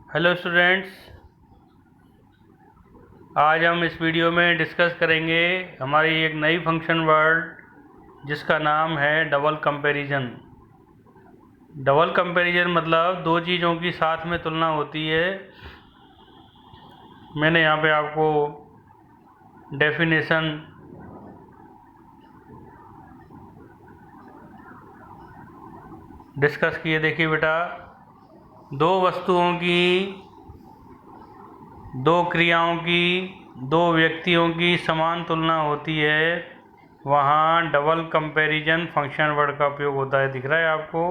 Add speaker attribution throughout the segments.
Speaker 1: Hello students, आज हम इस वीडियो में डिस्कस करेंगे हमारी एक नई फंक्शन वर्ड जिसका नाम है डबल कंपैरिजन। डबल कंपैरिजन मतलब दो चीज़ों की साथ में तुलना होती है। मैंने यहाँ पे आपको डेफिनेशन डिस्कस किए। देखिए बेटा, दो वस्तुओं की, दो क्रियाओं की, दो व्यक्तियों की समान तुलना होती है, वहाँ डबल कंपैरिजन फंक्शन वर्ड का उपयोग होता है। दिख रहा है आपको?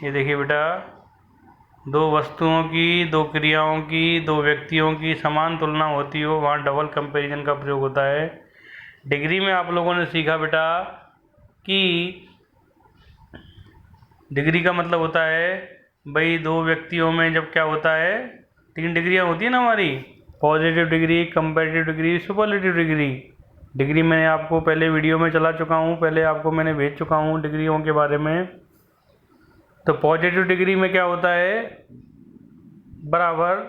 Speaker 1: ये देखिए बेटा, दो वस्तुओं की, दो क्रियाओं की, दो व्यक्तियों की समान तुलना होती हो, वहाँ डबल कंपैरिजन का प्रयोग होता है। डिग्री में आप लोगों ने सीखा बेटा कि डिग्री का मतलब होता है भाई दो व्यक्तियों में जब क्या होता है, तीन डिग्रियां होती है ना हमारी, positive degree, comparative degree, superlative degree. Degree मैंने आपको पहले वीडियो में चला चुका हूँ, पहले आपको मैंने भेज चुका हूँ डिग्रियों के बारे में। तो पॉजिटिव डिग्री में क्या होता है, बराबर,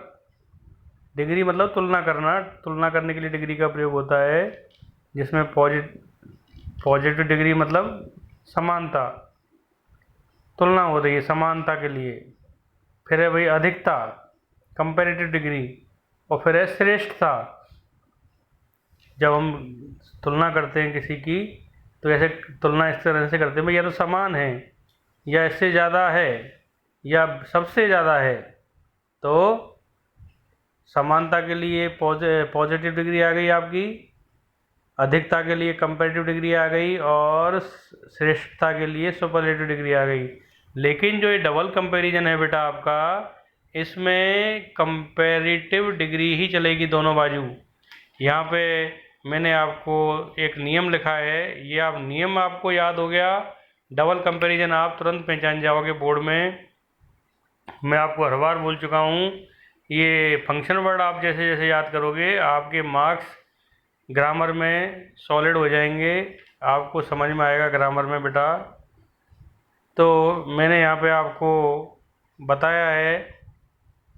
Speaker 1: डिग्री मतलब तुलना करना, तुलना करने के लिए डिग्री का प्रयोग होता है, जिसमें पॉजिटिव डिग्री मतलब समानता, तुलना हो रही है समानता के लिए। फिर है भाई अधिकता, कंपैरेटिव डिग्री। और फिर है श्रेष्ठता, जब हम तुलना करते हैं किसी की तो ऐसे तुलना इस तरह से करते हैं भाई या तो समान है, या इससे ज़्यादा है, या सबसे ज़्यादा है। तो समानता के लिए पॉजिटिव डिग्री आ गई आपकी, अधिकता के लिए कंपैरेटिव डिग्री आ गई, और श्रेष्ठता के लिए सुपरलेटिव डिग्री आ गई। लेकिन जो ये डबल कंपैरिजन है बेटा आपका, इसमें कंपैरेटिव डिग्री ही चलेगी दोनों बाजू। यहाँ पे मैंने आपको एक नियम लिखा है, ये आप नियम आपको याद हो गया, डबल कंपैरिजन आप तुरंत पहचान जाओगे बोर्ड में। मैं आपको हर बार बोल चुका हूँ, ये फंक्शन वर्ड आप जैसे जैसे याद करोगे आपके मार्क्स ग्रामर में सॉलिड हो जाएंगे, आपको समझ में आएगा ग्रामर में बेटा। तो मैंने यहाँ पे आपको बताया है,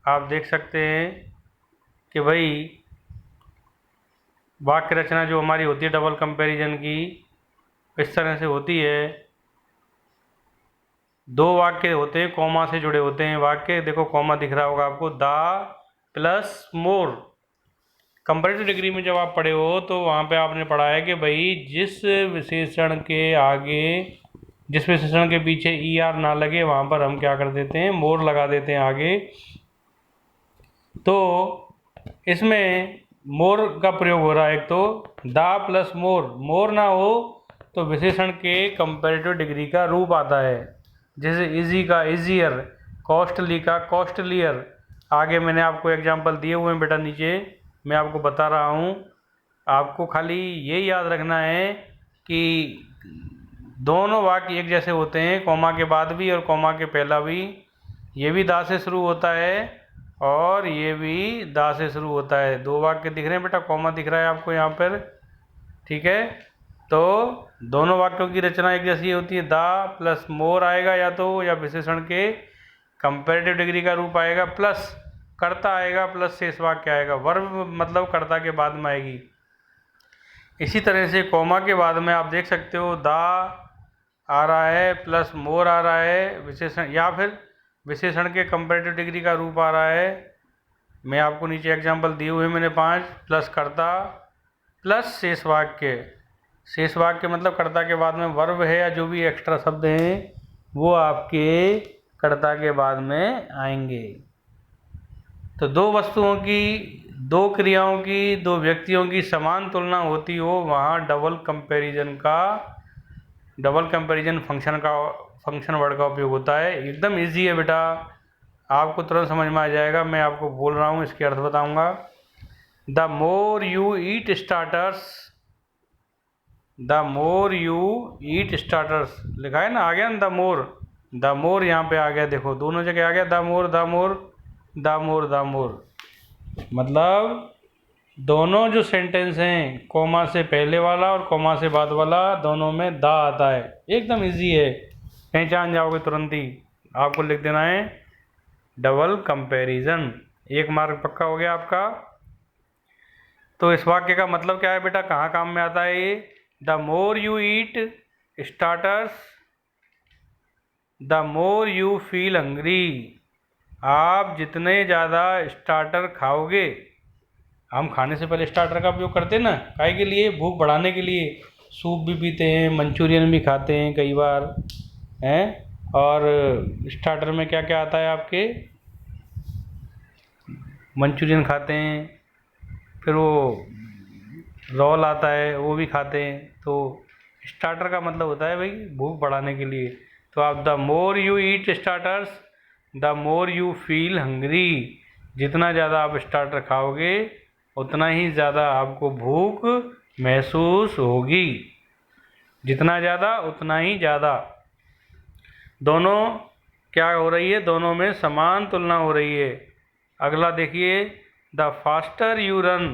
Speaker 1: आप देख सकते हैं कि भाई वाक्य रचना जो हमारी होती है डबल कंपैरिजन की, इस तरह से होती है। दो वाक्य होते हैं, कॉमा से जुड़े होते हैं वाक्य। देखो कॉमा दिख रहा होगा आपको, the plus more. Comparative degree में जब आप पढ़े हो तो वहाँ पे आपने पढ़ा है कि भाई जिस विशेषण के आगे, जिस विशेषण के पीछे ई आर ना लगे वहाँ पर हम क्या कर देते हैं, मोर लगा देते हैं आगे। तो इसमें मोर का प्रयोग हो रहा है। एक तो द प्लस मोर, मोर ना हो तो विशेषण के कंपैरेटिव डिग्री का रूप आता है, जैसे इजी का इजियर, कॉस्टली का कॉस्टलियर। आगे मैंने आपको एग्जांपल दिए हुए हैं बेटा, नीचे मैं आपको बता रहा हूँ। आपको खाली ये याद रखना है कि दोनों वाक्य एक जैसे होते हैं, कॉमा के बाद भी और कॉमा के पहला भी। ये भी दा से शुरू होता है और ये भी दा से शुरू होता है। दो वाक्य दिख रहे हैं बेटा, कॉमा दिख रहा है आपको यहाँ पर, ठीक है। तो दोनों वाक्यों की रचना एक जैसी होती है, दा प्लस मोर आएगा या तो, या विशेषण के कंपैरेटिव डिग्री का रूप आएगा, प्लस कर्ता आएगा, प्लस शेष वाक्य आएगा। वर्ब मतलब कर्ता के बाद में आएगी। इसी तरह से कॉमा के बाद में आप देख सकते हो दा आ रहा है प्लस मोर आ रहा है विशेषण, या फिर विशेषण के कंपैरेटिव डिग्री का रूप आ रहा है। मैं आपको नीचे एग्जांपल दिए हुए मैंने 5, प्लस कर्ता प्लस शेष वाक्य। शेष वाक्य मतलब कर्ता के बाद में वर्ब है या जो भी एक्स्ट्रा शब्द हैं वो आपके कर्ता के बाद में आएंगे। तो दो वस्तुओं की, दो क्रियाओं की, दो व्यक्तियों की समान तुलना होती हो, वहाँ डबल कंपैरिजन फंक्शन वर्ड का उपयोग होता है। एकदम इजी है बेटा, आपको तुरंत समझ में आ जाएगा। मैं आपको बोल रहा हूँ, इसके अर्थ बताऊंगा। The more you eat starters, the more you eat starters लिखा है ना, आ गया ना द मोर। द मोर यहाँ पे आ गया, देखो दोनों जगह आ गया, the more the more the more the more. मतलब दोनों जो सेंटेंस हैं, कॉमा से पहले वाला और कॉमा से बाद वाला, दोनों में दा आता है। एकदम इजी है, पहचान जाओगे तुरंत ही। आपको लिख देना है डबल कंपैरिजन। 1 मार्क पक्का हो गया आपका। तो इस वाक्य का मतलब क्या है बेटा, कहाँ काम में आता है ये? The more you eat starters the more you feel hungry. आप जितने ज़्यादा स्टार्टर खाओगे, हम खाने से पहले स्टार्टर का उपयोग करते हैं ना, काहे के लिए? भूख बढ़ाने के लिए। सूप भी पीते हैं, मंचूरियन भी खाते हैं कई बार हैं। और स्टार्टर में क्या क्या आता है आपके? मंचूरियन खाते हैं, फिर वो रोल आता है वो भी खाते हैं। तो स्टार्टर का मतलब होता है भाई भूख बढ़ाने के लिए। तो आप the more you eat starters the more you feel hungry. जितना ज़्यादा आप स्टार्टर खाओगे उतना ही ज़्यादा आपको भूख महसूस होगी। जितना ज़्यादा उतना ही ज़्यादा। दोनों क्या हो रही है? दोनों में समान तुलना हो रही है। अगला देखिए, the faster you run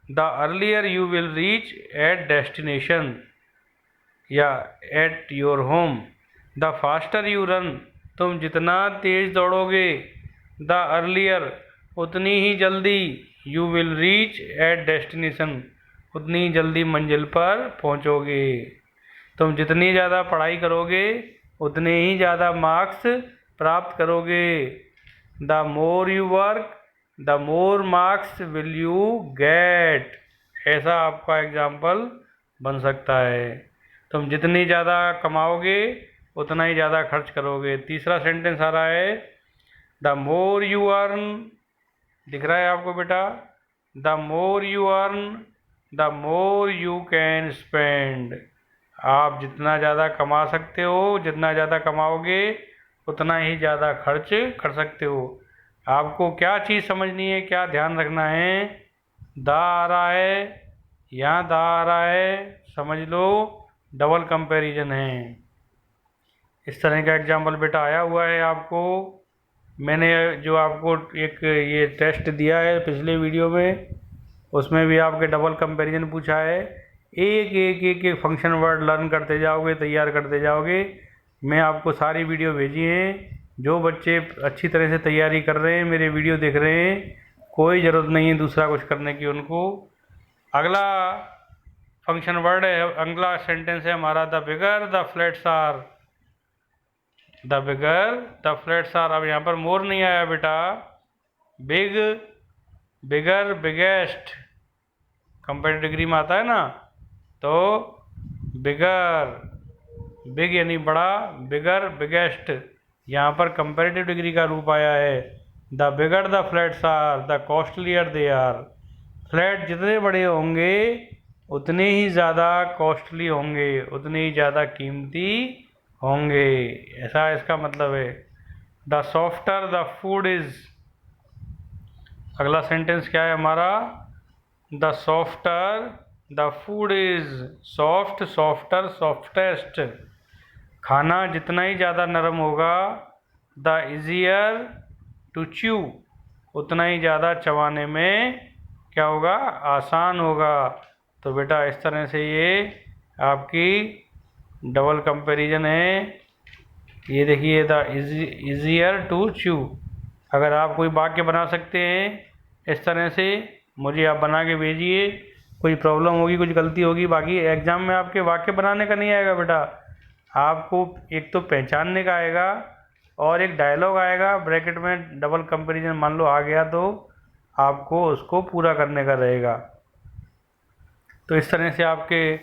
Speaker 1: the earlier you will reach at destination या at your home. The faster you run, तुम जितना तेज दौड़ोगे, द अर्लियर, उतनी ही जल्दी, you will reach at destination, उतनी ही जल्दी मंजिल पर पहुंचोगे। तुम जितनी ज़्यादा पढ़ाई करोगे उतने ही ज़्यादा मार्क्स प्राप्त करोगे। The more you work the more marks will you get. ऐसा आपका एग्जाम्पल बन सकता है। तुम जितनी ज़्यादा कमाओगे उतना ही ज़्यादा खर्च करोगे। तीसरा सेंटेंस आ रहा है, द मोर यू अर्न, दिख रहा है आपको बेटा? The more you earn the more you can spend. आप जितना ज़्यादा कमा सकते हो, जितना ज़्यादा कमाओगे उतना ही ज़्यादा खर्च कर सकते हो। आपको क्या चीज़ समझनी है, क्या ध्यान रखना है? दा आ रहा है, यहाँ दा आ रहा है, समझ लो डबल कंपैरिजन है। इस तरह का एग्जाम्पल बेटा आया हुआ है आपको। मैंने जो आपको एक ये टेस्ट दिया है पिछले वीडियो में, उसमें भी आपके डबल कंपैरिजन पूछा है। एक एक एक एक फंक्शन वर्ड लर्न करते जाओगे, तैयार करते जाओगे। मैं आपको सारी वीडियो भेजी हैं। जो बच्चे अच्छी तरह से तैयारी कर रहे हैं, मेरे वीडियो देख रहे हैं, कोई ज़रूरत नहीं है दूसरा कुछ करने की उनको। अगला फंक्शन वर्ड है, अगला सेंटेंस है हमारा, the bigger the flats are. The bigger the flats are. अब यहाँ पर मोर नहीं आया बेटा, big, bigger, biggest comparative degree में आता है ना। तो बिगर, बिग यानी बड़ा, बिगर, बिगेस्ट यहाँ पर कंपेरेटिव डिग्री का रूप आया है। The bigger the flats are the costlier they are. Flat जितने बड़े होंगे उतने ही ज़्यादा कॉस्टली होंगे, उतने ही ज़्यादा कीमती होंगे, ऐसा इसका मतलब है। The softer the food is. अगला सेंटेंस क्या है हमारा? The softer the food is. Soft, softer, softest. खाना जितना ही ज़्यादा नरम होगा, द इजियर टू च्यू, उतना ही ज़्यादा चबाने में क्या होगा? आसान होगा। तो बेटा इस तरह से ये आपकी डबल कंपैरिजन है। ये देखिए, द इजियर टू च्यू। अगर आप कोई वाक्य बना सकते हैं इस तरह से, मुझे आप बना के भेजिए। कोई प्रॉब्लम होगी, कुछ गलती होगी, बाकी एग्ज़ाम में आपके वाक्य बनाने का नहीं आएगा बेटा, आपको एक तो पहचानने का आएगा और एक डायलॉग आएगा ब्रैकेट में। डबल कंपैरिजन मान लो आ गया तो आपको उसको पूरा करने का रहेगा। तो इस तरह से आपके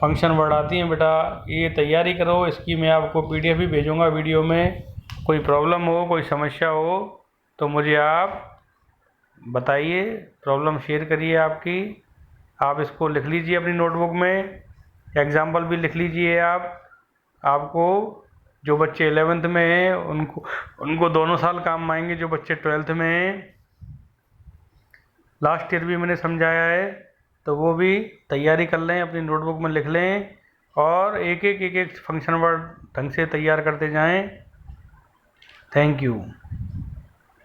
Speaker 1: फंक्शन वर्ड आती हैं बेटा। ये तैयारी करो, इसकी मैं आपको PDF भी भेजूँगा वीडियो में। कोई प्रॉब्लम हो, कोई समस्या हो तो मुझे आप बताइए, प्रॉब्लम शेयर करिए आपकी। आप इसको लिख लीजिए अपनी नोटबुक में, एग्जाम्पल भी लिख लीजिए आप। आपको जो बच्चे 11th में हैं उनको दोनों साल काम आएंगे। जो बच्चे 12th में हैं, लास्ट ईयर भी मैंने समझाया है, तो वो भी तैयारी कर लें, अपनी नोटबुक में लिख लें और एक एक फंक्शन वर्ड ढंग से तैयार करते जाएं। Thank you.